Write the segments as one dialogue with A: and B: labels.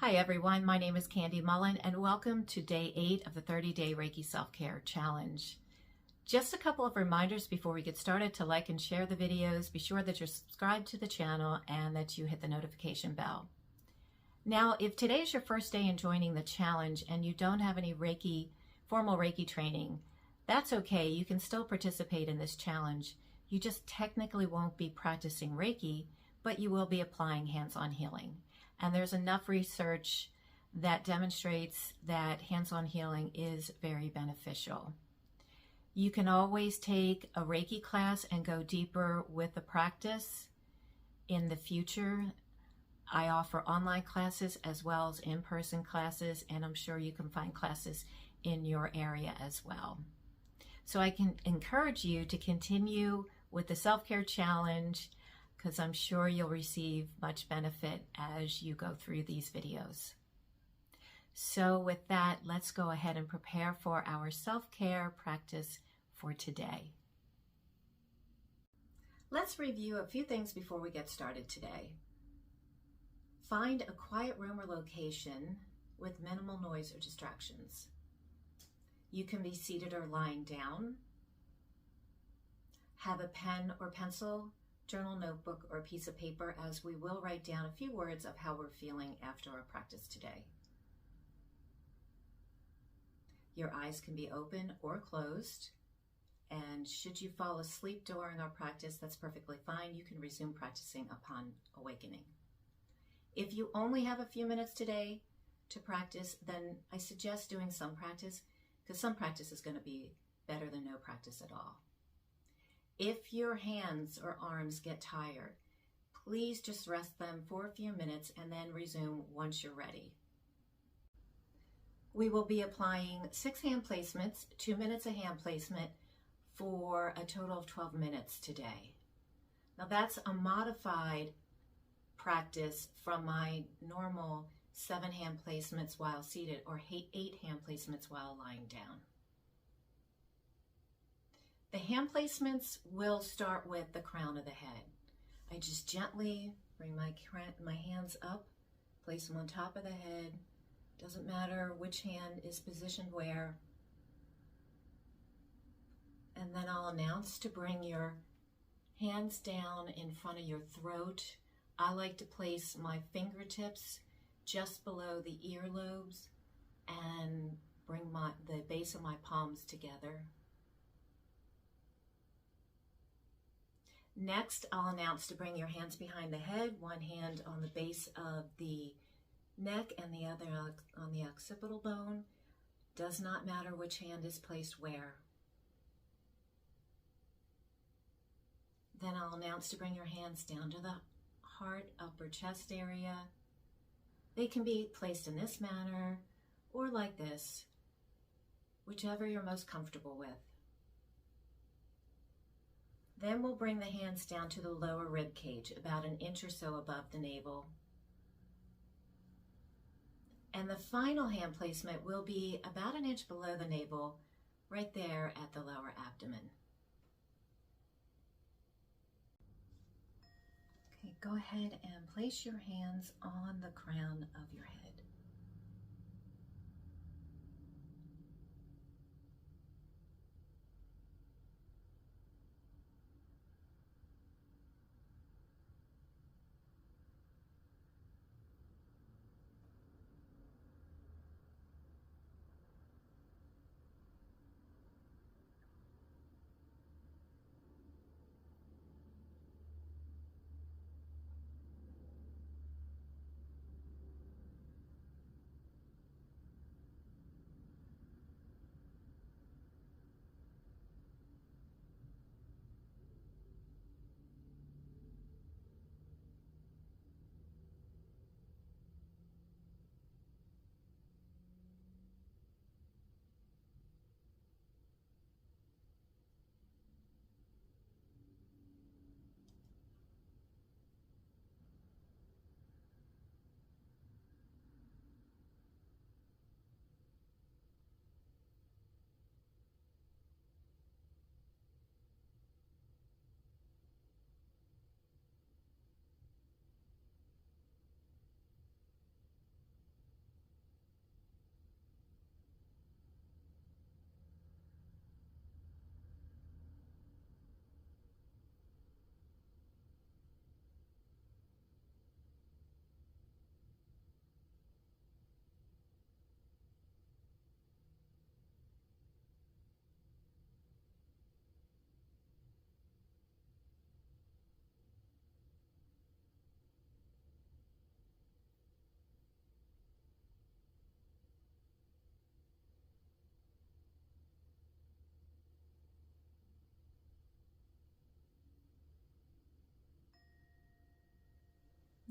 A: Hi everyone, my name is Kandi and welcome to day 8 of the 30-day Reiki Self-Care Challenge. Just a couple of reminders before we get started to like and share the videos. Be sure that you're subscribed to the channel and that you hit the notification bell. Now, if today is your first day in joining the challenge and you don't have any formal Reiki training, that's okay. You can still participate in this challenge. You just technically won't be practicing Reiki, but you will be applying hands-on healing. And there's enough research that demonstrates that hands-on healing is very beneficial. You can always take a Reiki class and go deeper with the practice in the future. I offer online classes as well as in-person classes, and I'm sure you can find classes in your area as well. So I can encourage you to continue with the self-care challenge, because I'm sure you'll receive much benefit as you go through these videos. So with that, let's go ahead and prepare for our self-care practice for today. Let's review a few things before we get started today. Find a quiet room or location with minimal noise or distractions. You can be seated or lying down. Have a pen or pencil, journal, notebook, or a piece of paper, as we will write down a few words of how we're feeling after our practice today. Your eyes can be open or closed, and should you fall asleep during our practice, that's perfectly fine. You can resume practicing upon awakening. If you only have a few minutes today to practice, then I suggest doing some practice, because some practice is going to be better than no practice at all. If your hands or arms get tired, please just rest them for a few minutes and then resume once you're ready. We will be applying 6 hand placements, 2 minutes a hand placement, for a total of 12 minutes today. Now that's a modified practice from my normal 7 hand placements while seated, or 8 hand placements while lying down. The hand placements will start with the crown of the head. I just gently bring my hands up, place them on top of the head. Doesn't matter which hand is positioned where. And then I'll announce to bring your hands down in front of your throat. I like to place my fingertips just below the earlobes and bring the base of my palms together. Next, I'll announce to bring your hands behind the head, one hand on the base of the neck and the other on the occipital bone. Does not matter which hand is placed where. Then I'll announce to bring your hands down to the heart, upper chest area. They can be placed in this manner or like this, whichever you're most comfortable with. Then we'll bring the hands down to the lower rib cage, about an inch or so above the navel. And the final hand placement will be about an inch below the navel, right there at the lower abdomen. Okay, go ahead and place your hands on the crown of your head.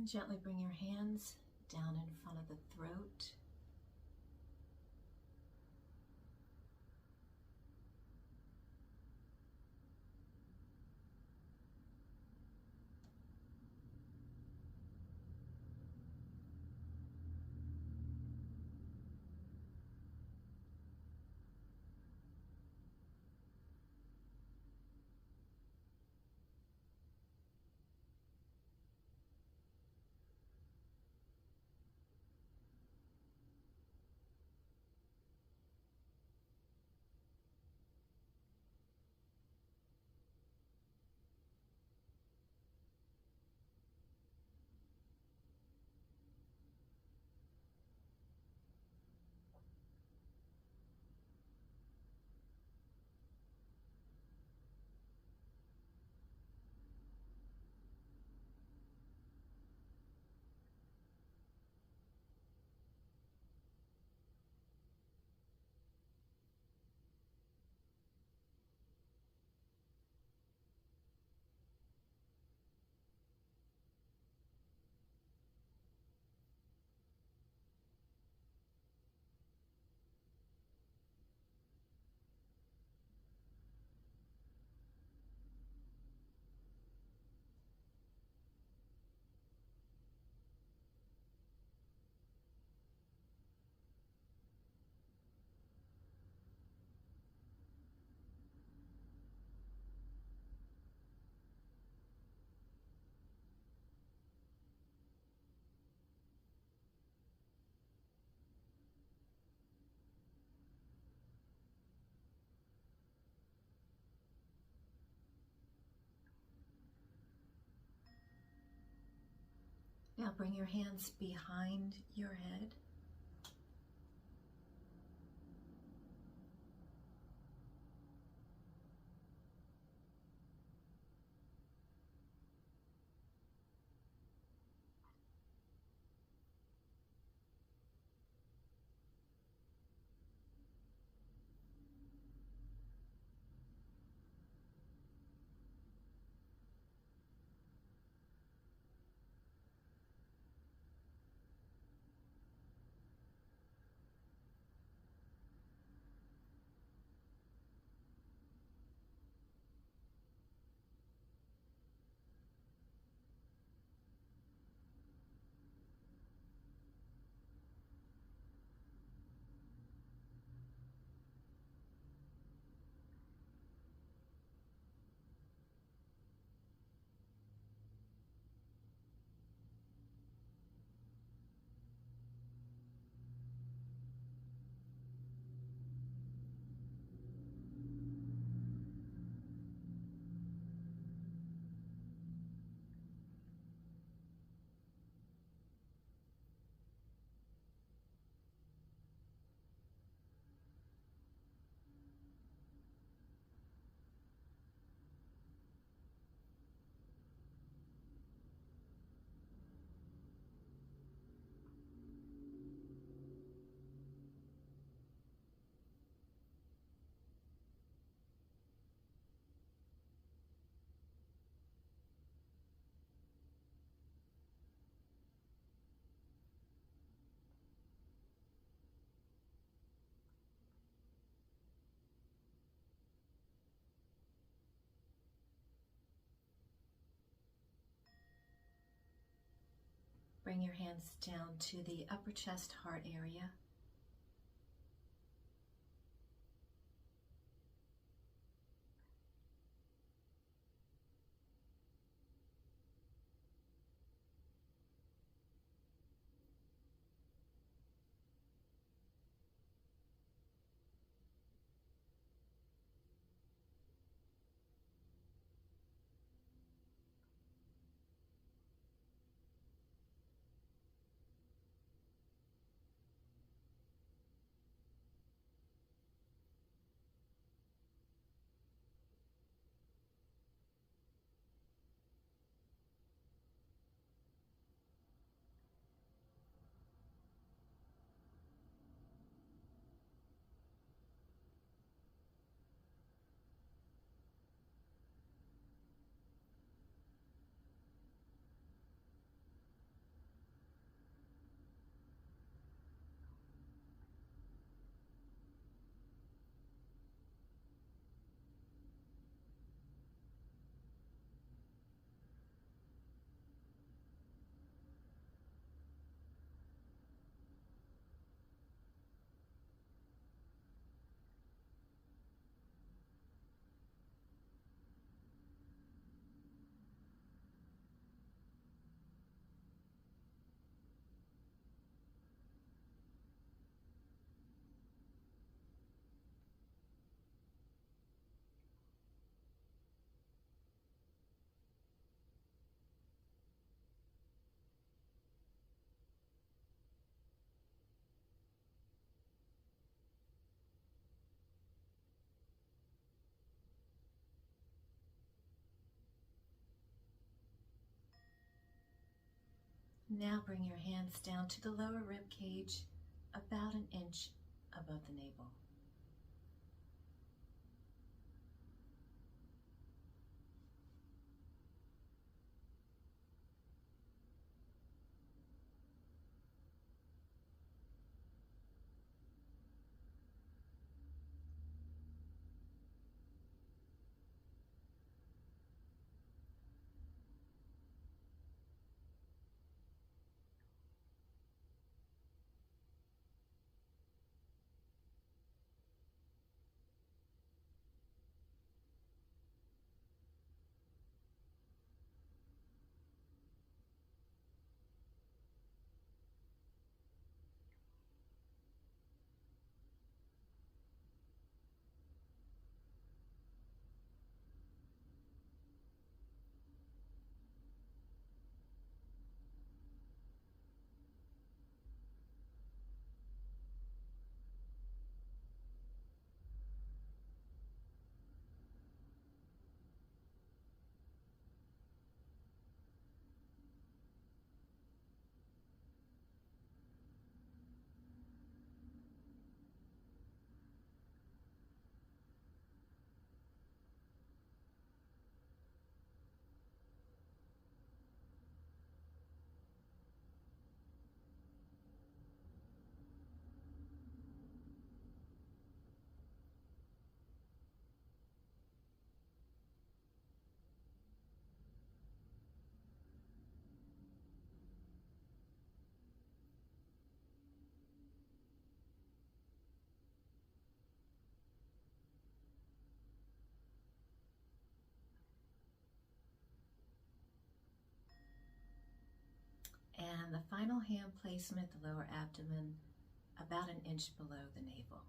A: And gently bring your hands down in front of the throat. Now bring your hands behind your head. Bring your hands down to the upper chest, heart area. Now bring your hands down to the lower rib cage, about an inch above the navel. And the final hand placement, the lower abdomen, about an inch below the navel.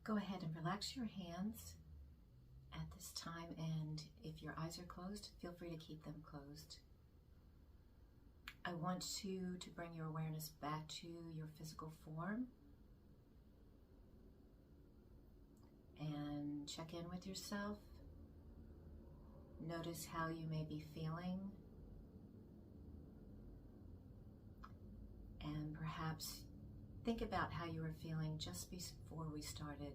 A: Go ahead and relax your hands at this time, and if your eyes are closed, feel free to keep them closed. I want you to bring your awareness back to your physical form and check in with yourself. Notice how you may be feeling, and perhaps think about how you were feeling just before we started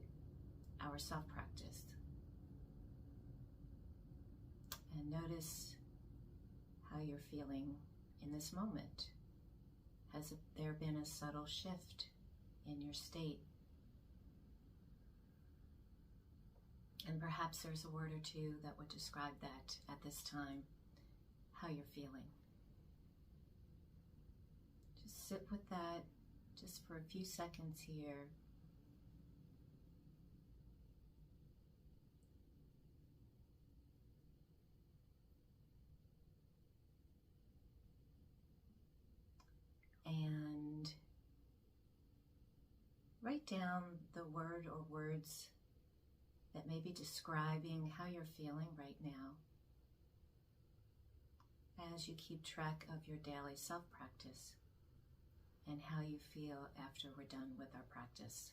A: our self-practice. And notice how you're feeling in this moment. Has there been a subtle shift in your state? And perhaps there's a word or two that would describe that at this time, how you're feeling. Just sit with that just for a few seconds here write down the word or words that may be describing how you're feeling right now as you keep track of your daily self-practice and how you feel after we're done with our practice.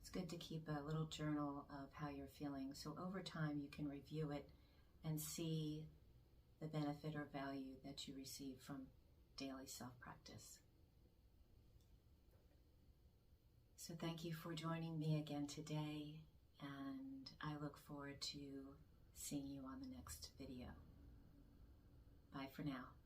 A: It's good to keep a little journal of how you're feeling, so over time you can review it and see the benefit or value that you receive from daily self-practice. So thank you for joining me again today, and I look forward to seeing you on the next video. Bye for now.